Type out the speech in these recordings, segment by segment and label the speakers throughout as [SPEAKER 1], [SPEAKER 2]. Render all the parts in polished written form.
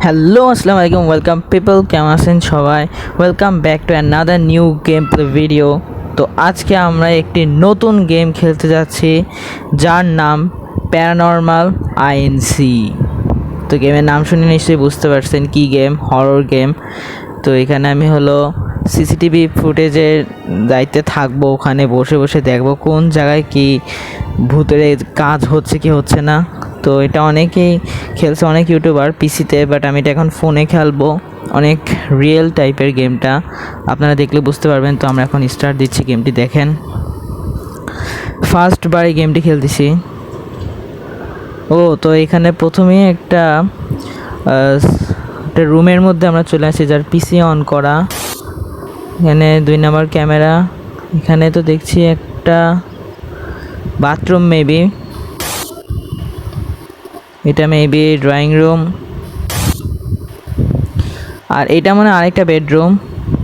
[SPEAKER 1] Hello আসসালামু আলাইকুম welcome people, কেমন আছেন সবাই? Welcome back to another new game play video. তো আজকে আমরা একটি নতুন গেম খেলতে যাচ্ছি যার নাম প্যারানরমাল আইএনসি। তো গেমের নাম শুনে নিশ্চয়ই বুঝতে পারছেন কি গেম, হরর গেম। তো এখানে আমি হলো সিসিটিভি ফুটেজের দায়িত্বে থাকবো, ওখানে বসে বসে দেখবো কোন জায়গায় কি ভূতের কাজ হচ্ছে কি হচ্ছে না। তো এটা অনেকেই খেলছে, অনেক ইউটিউবার পিসিতে, বাট আমি এটা এখন ফোনে খেলবো। অনেক রিয়েল টাইপের গেমটা, আপনারা দেখলে বুঝতে পারবেন। তো আমরা এখন স্টার্ট দিচ্ছি গেমটি। দেখেন, ফার্স্ট বার এই গেমটি খেলতেছি। তো এখানে প্রথমেই একটা রুমের মধ্যে আমরা চলে আসি যার পিসি অন করা। এখানে 2 নাম্বার ক্যামেরা। এখানে তো দেখছি একটা বাথরুম, মেবি এটা মেবি ড্রয়িং রুম, আর এটা মানে আরেকটা বেডরুম।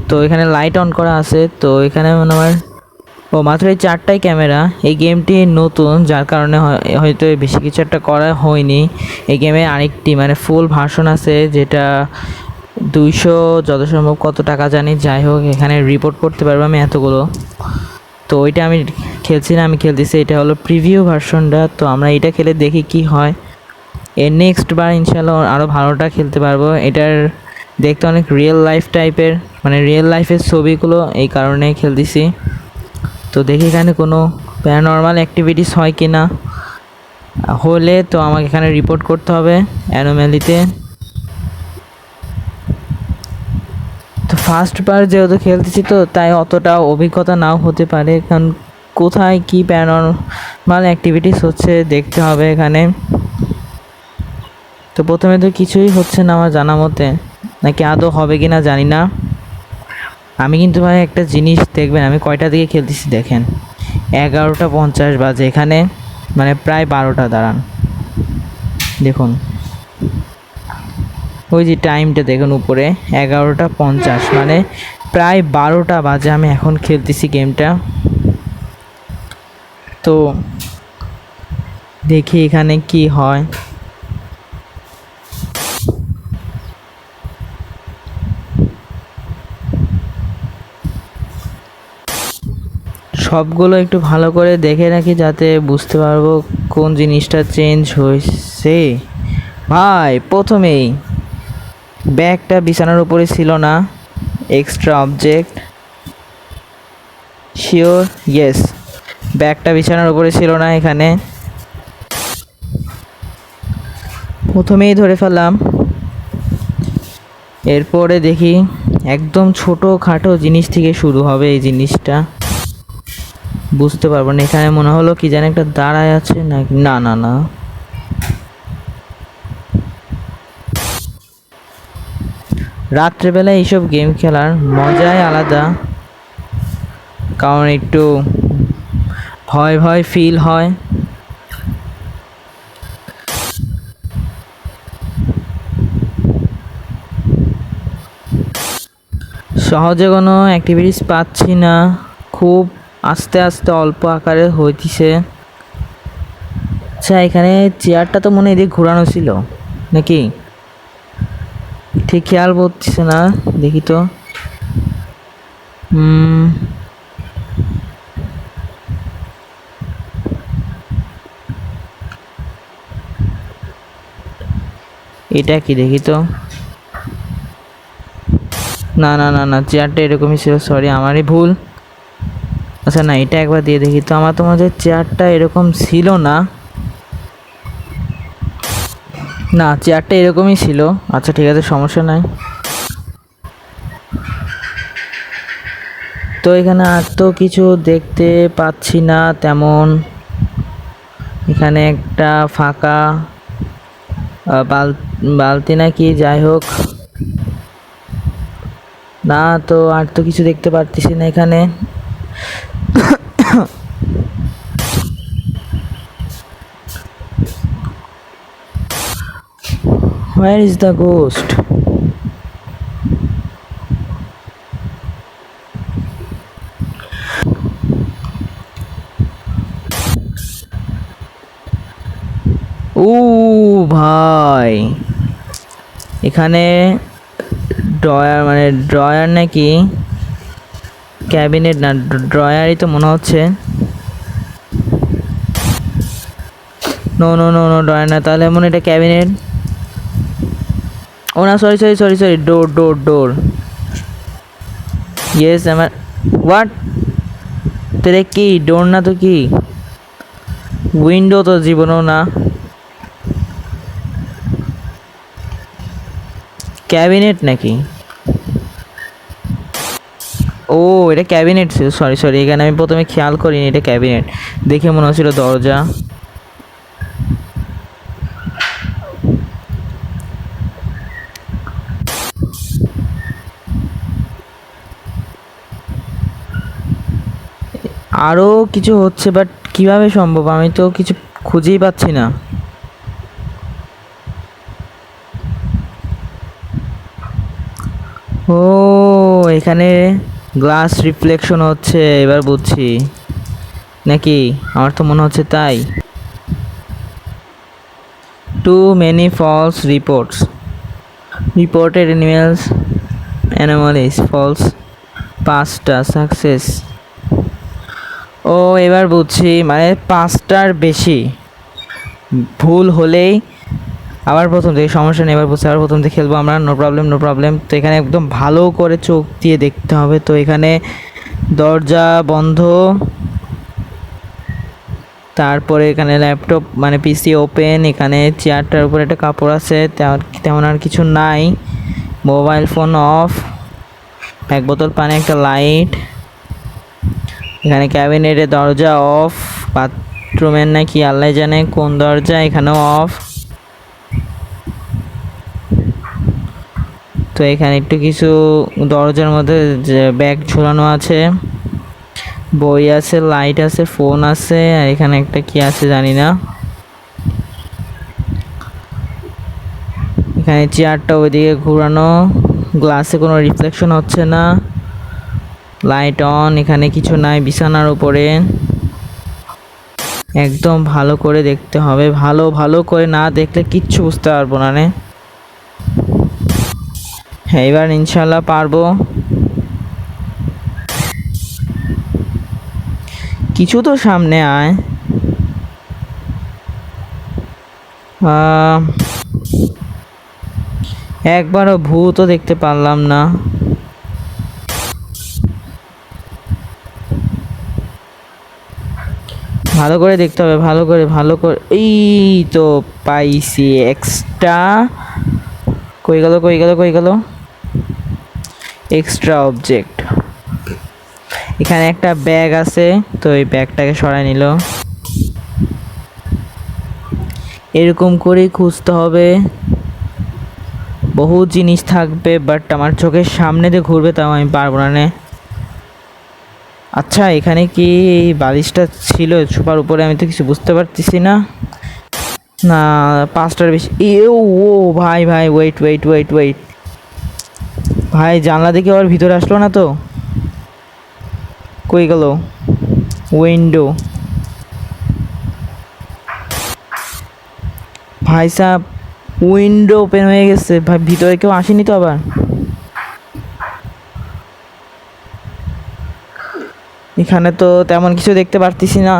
[SPEAKER 1] তো এখানে লাইট অন করা আছে। তো এখানে মানে আমার মাত্র এই 4টাই ক্যামেরা। এই গেমটি নতুন, যার কারণে হয়তো বেশি কিছু একটা করা হয়নি। এই গেমে আরেকটি মানে ফুল ভার্সন আছে, যেটা 200 যত সম্ভব কত টাকা জানি। যাই হোক, এখানে রিপোর্ট করতে পারবো আমি এতগুলো। তো ওইটা আমি খেলছি না, আমি খেলতেছি এটা হলো প্রিভিউ ভার্সনটা। তো আমরা এটা খেলে দেখি কি হয়। এর নেক্সট বার ইনশাল্লাহ আরও ভালোটা খেলতে পারবো। এটার দেখতে অনেক রিয়েল লাইফ টাইপের, মানে রিয়েল লাইফের ছবিগুলো, এই কারণে খেলতেছি। তো দেখি এখানে কোনো প্যারানরমাল অ্যাক্টিভিটিস হয় কি না। হলে তো আমাকে এখানে রিপোর্ট করতে হবে অ্যানোম্যালিতে। তো ফার্স্ট বার যেহেতু খেলতেছি, তো তাই অতটা অভিজ্ঞতা নাও হতে পারে, কারণ কোথায় কি প্যারানরমাল অ্যাক্টিভিটিস হচ্ছে দেখতে হবে এখানে। তো প্রথমে তো কিছুই হচ্ছে না আমার জানা মতে, নাকি আদৌ হবে কি না জানি না। আমি কিন্তু ভাই একটা জিনিস দেখবেন, আমি কয়টা দিকে খেলতেছি দেখেন, 11টা 50 বাজে এখানে, মানে প্রায় 12টা। দাঁড়ান দেখুন, ওই যে টাইমটা দেখুন উপরে 11টা 50, মানে প্রায় 12টা বাজে আমি এখন খেলতেছি গেমটা। তো দেখি এখানে কি হয়। সবগুলো একটু ভালো করে দেখে রাখি, যাতে বুঝতে পারবো কোন জিনিসটা চেঞ্জ হয়েছে। ভাই প্রথমেই ব্যাগটা বিছানার উপরে ছিল না, এক্সট্রা অবজেক্ট। শিওর? ইয়েস, ব্যাগটা বিছানার উপরে ছিল না এখানে, প্রথমেই ধরে ফেললাম। এরপরে দেখি একদম ছোটো খাটো জিনিস থেকে শুরু হবে এই জিনিসটা, বুঝতে পারবো না। এখানে মনে হলো কি যেন একটা দাঁড়ায় আছে, না না না। রাত্রেবেলা এইসব গেম খেলার মজাই আলাদা, কারণ একটু ভয় ভয় ফিল হয়। সহজে কোনো অ্যাক্টিভিটিস পাচ্ছি না, খুব আস্তে আস্তে অল্প আকারে হইতেছে। আচ্ছা, এখানে চেয়ারটা তো মনে হয় এদিকে ঘোরানো ছিল নাকি, ঠিক খেয়াল করতেছে না। দেখি তো, এটা কি দেখি তো, না না না না, চেয়ারটা এরকমই ছিল, সরি আমারই ভুল। আচ্ছা না, এটা একবার দিয়ে দেখি তো। আমার তো মনে হয় চেয়ারটা এরকম ছিল না, না চেয়ারটা এরকমই ছিল। আচ্ছা ঠিক আছে, সমস্যা নাই। তো এখানে আর তো কিছু দেখতে পাচ্ছি না তেমন। এখানে একটা ফাঁকা বালতি নাকি, যাই হোক। না, তো আর তো কিছু দেখতে পারতেছি না এখানে। Where is the ghost? ও ভাই, এখানে ড্রয়ার মানে ড্রয়ার নাকি ক্যাবিনেট, না ড্রয়ারই তো মনে হচ্ছে। No no no no, drawer না, তাহলে মনে এটা ক্যাবিনেট। ও না, sorry sorry sorry sorry, door door door. Yes আমার, হোয়াট, তেরে কি ডোর না তো কি? উইন্ডো তো জীবনও না। ক্যাবিনেট নাকি? ও এটা ক্যাবিনেট ছিল, সরি সরি, এখানে আমি প্রথমে খেয়াল করিনি এটা ক্যাবিনেট, দেখে মনে হচ্ছিল দরজা। আরও কিছু হচ্ছে, বাট কিভাবে সম্ভব, আমি তো কিছু খুঁজেই পাচ্ছি না। ও এখানে গ্লাস রিফ্লেকশন হচ্ছে, এবার বুঝছি নাকি, আমার তো মনে হচ্ছে তাই। Too many false reports, reported animals, animal is false, পাঁচটা সাকসেস। ও এবার বুঝছি, মানে পাঁচটার বেশি ভুল হলেই আবার প্রথম থেকে, সমস্যা নেই, এবার বুঝছি, আবার প্রথম থেকে খেলবো আমরা, নো প্রবলেম নো প্রবলেম। তো এখানে একদম ভালো করে চোখ দিয়ে দেখতে হবে। তো এখানে দরজা বন্ধ, তারপরে এখানে ল্যাপটপ মানে পিসি ওপেন, এখানে চেয়ারটার উপরে একটা কাপড় আছে, তেমন আর কিছু নাই। মোবাইল ফোন অফ, এক বোতল পানি, একটা লাইট। এখানে ক্যাবিনেটের দরজা অফ, বাথরুমের নাকি আল্লাহ জানে কোন দরজা, এখানেও অফ। তো এখানে একটু কিছু দরজার মধ্যে যে ব্যাগ ঝোলানো আছে, বই আছে, লাইট আছে, ফোন আছে, আর এখানে একটা কি আছে জানি না। এখানে চেয়ারটা ওইদিকে ঘোরানো, গ্লাসে কোনো রিফ্লেকশন হচ্ছে না, লাইট অন, এখানে কিছু নাই বিছানার উপরে। একদম ভালো করে দেখতে হবে, ভালো ভালো করে না দেখলে কিচ্ছু বুঝতে পারবো না রে। হ্যাঁ এবার ইনশাল্লাহ পারবো। কিছু তো সামনে আয়। একবারও ভূতও দেখতে পারলাম না। ভালো করে দেখতে হবে, ভালো করে ভালো করে। এই তো পাইছি এক্সট্রা, কই গেল কই গেল কই গেল, এক্সট্রা অবজেক্ট। এখানে একটা ব্যাগ আছে, তো এই ব্যাগটাকে সরাই নিল। এরকম করেই খুঁজতে হবে, বহু জিনিস থাকবে, বাট আমার চোখের সামনে দিয়ে ঘুরবে, তাও আমি পারবো না নে। আচ্ছা এখানে কি এই বালিশটা ছিল সোফার উপরে, আমি তো কিছু বুঝতে পারতেছি না। না পাঁচটার বেশি, ও ও ভাই ভাই, ওয়েট ওয়েট ওয়েট ওয়েট, ভাই জানলা দেখে আবার ভিতরে আসলো না তো, কই গেল উইন্ডো, ভাই সাহ উইন্ডো ওপেন হয়ে গেছে ভাই, ভিতরে কেউ আসেনি তো আবার। এখানে তো তেমন কিছু দেখতে পারতেছি না,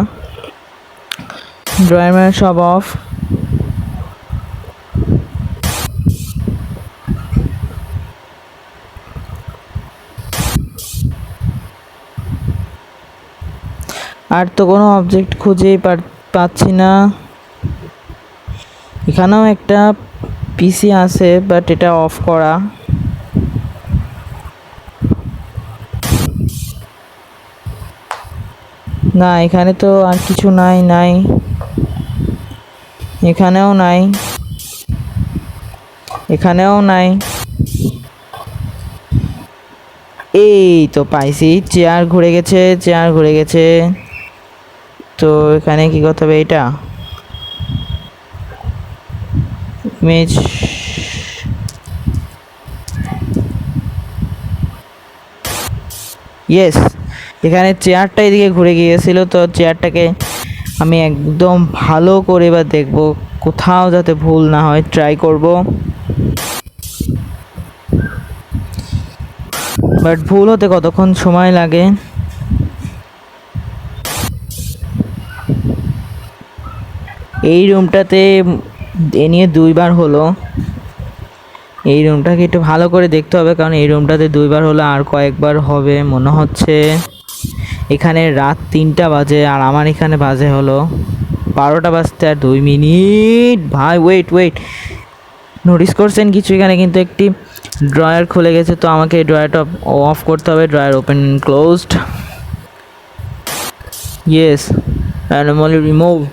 [SPEAKER 1] ড্রয়ার সব অফ। আর তো কোনো অবজেক্ট খুঁজেই পাচ্ছি না। এখানেও একটা পিসি আছে, বাট এটা অফ করা। না এখানে তো আর কিছু নাই, নাই এখানেও নাই, এখানেও নাই। এই তো পাইছি, চেয়ার ঘুরে গেছে, চেয়ার ঘুরে গেছে। তো এখানে কি করতে হবে, এটা ইমেজ, ইয়েস। এখানে চেয়ারটা এদিকে ঘুরে গিয়েছিল, তো চেয়ারটাকে আমি একদম ভালো করে এবার দেখবো, কোথাও যাতে ভুল না হয় ট্রাই করব। বাট ভুল হতে কতক্ষণ সময় লাগে। এই রুমটাতে এ নিয়ে 2বার হলো। এই রুমটাকে একটু ভালো করে দেখতে হবে, কারণ এই রুমটাতে 2বার হলো, আর কয়েকবার হবে মনে হচ্ছে। এখানে রাত 3টা বাজে আর আমার এখানে বাজে হলো 12টা বাজতে আর 2 মিনিট। ভাই ওয়েট, নোটিস করছেন কিছু? এখানে কিন্তু একটি ড্রয়ার খুলে গেছে, তো আমাকে এই ড্রয়ারটা অফ করতে হবে। Drawer open closed, yes, anomaly removed.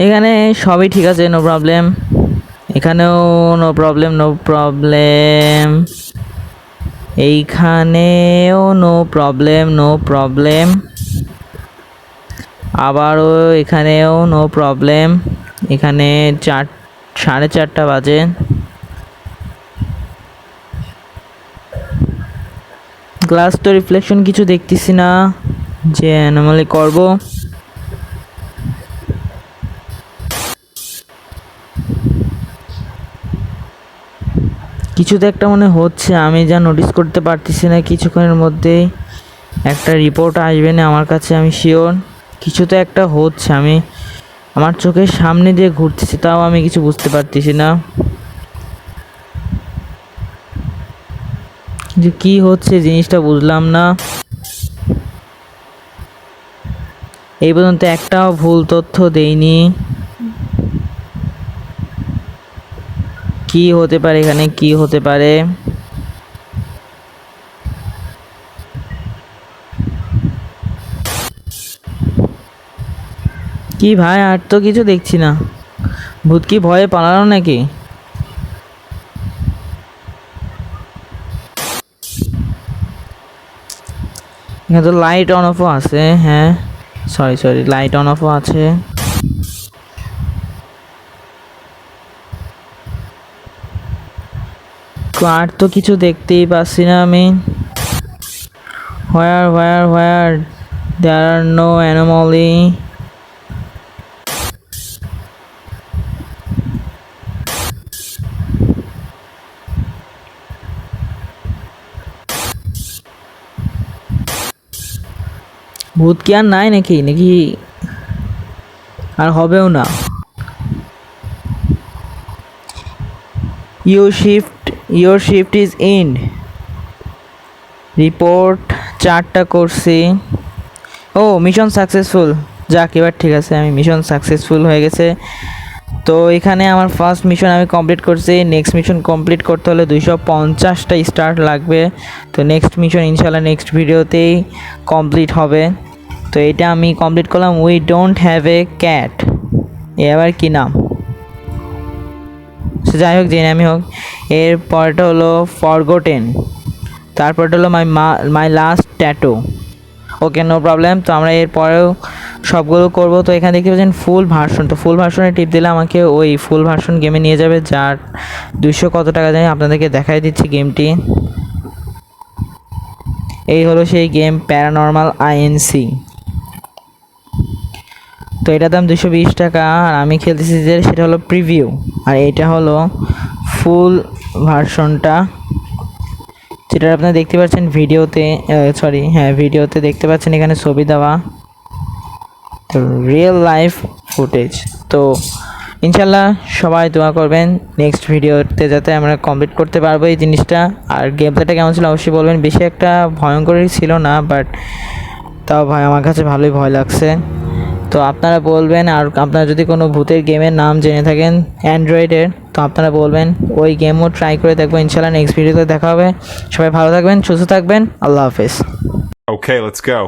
[SPEAKER 1] এখানে সবই ঠিক আছে, নো প্রবলেম। এখানেও নো প্রবলেম। এইখানেও নো প্রবলেম। আবারও এখানেও নো প্রবলেম। এখানে 4:30 বাজে। গ্লাস তো রিফ্লেকশন কিছু দেখতেছি না যে অ্যানোমালি করব। কিছু তো একটা মনে হচ্ছে, আমি যা নোটিস করতে পারতেছি না। কিছুক্ষণের মধ্যেই একটা রিপোর্ট আসবে না আমার কাছে, আমি শিওর। কিছু তো একটা হচ্ছে, আমি আমার চোখের সামনে দিয়ে ঘুরতেছি, তাও আমি কিছু বুঝতে পারতেছি না। কিন্তু কি হচ্ছে জিনিসটা বুঝলাম না। এই পর্যন্ত একটাও ভুল তথ্য দেইনি। কি হতে পারে এখানে, কি হতে পারে? কি ভাই, আর তো কিছু দেখছি না। ভূত কি ভয়ে পালানো নাকি? এখানে তো লাইট অন অফও আছে। হ্যাঁ, সরি, লাইট অন অফও আছে। আর তো কিছু দেখতেই পাচ্ছি না আমি। Where there are no anomaly. ভূত কি আর নাই নাকি আর হবেও না? Your shift is end. Report 4টা করছি। ও, মিশন সাকসেসফুল। যাক, এবার ঠিক আছে, আমি মিশন সাকসেসফুল হয়ে গেছে। তো এখানে আমার ফার্স্ট মিশন আমি কমপ্লিট করছি। নেক্সট মিশন কমপ্লিট করতে হলে 250টা স্টার লাগবে। তো নেক্সট মিশন ইনশাল্লাহ নেক্সট ভিডিওতেই কমপ্লিট হবে। তো এটা আমি কমপ্লিট করলাম। We don't have a cat. এবার কি নাম? সে যাই হোক, যে নামই হোক। এর পরটা হলো ফরগটেন। তারপরটা হলো my last tattoo. Okay, no problem. তো আমরা এর পরেও সবগুলো করব। তো এখানে দেখতে পাচ্ছেন ফুল ভার্সন। তো ফুল ভার্সনে টিপ দিলে আমাকে ওই ফুল ভার্সন গেমে নিয়ে যাবে, যার 200 কত টাকা জানি আপনাদেরকে দেখাই দিচ্ছি গেমটি। এই হলো সেই গেম, প্যারানরমাল আইএনসি। তো এটার দাম 220 টাকা, আর আমি খেলতেছি যে সেটা হলো প্রিভিউ, আর এটা হলো ফুল ভার্সনটা, যেটা আপনারা দেখতে পাচ্ছেন ভিডিওতে। ভিডিওতে দেখতে পাচ্ছেন এখানে ছবি দেওয়া, তো রিয়েল লাইফ ফুটেজ। তো ইনশাল্লাহ সবাই দোয়া করবেন নেক্সট ভিডিওতে যাতে আমরা কমপ্লিট করতে পারবো এই জিনিসটা। আর গেম প্লেটা কেমন ছিল অবশ্যই বলবেন। বেশি একটা ভয়ঙ্করই ছিল না, বাট তাও ভাই আমার কাছে ভালোই ভয় লাগছে। তো আপনারা বলবেন, আর আপনারা যদি কোনো ভূতের গেমের নাম জেনে থাকেন অ্যান্ড্রয়েডের, তো আপনারা বলবেন, ওই গেমও ট্রাই করে দেখবো। ইনশাল্লাহ নেক্সট ভিডিওতে দেখা হবে। সবাই ভালো থাকবেন, সুস্থ থাকবেন, আল্লাহ হাফেজ।
[SPEAKER 2] Okay, let's go.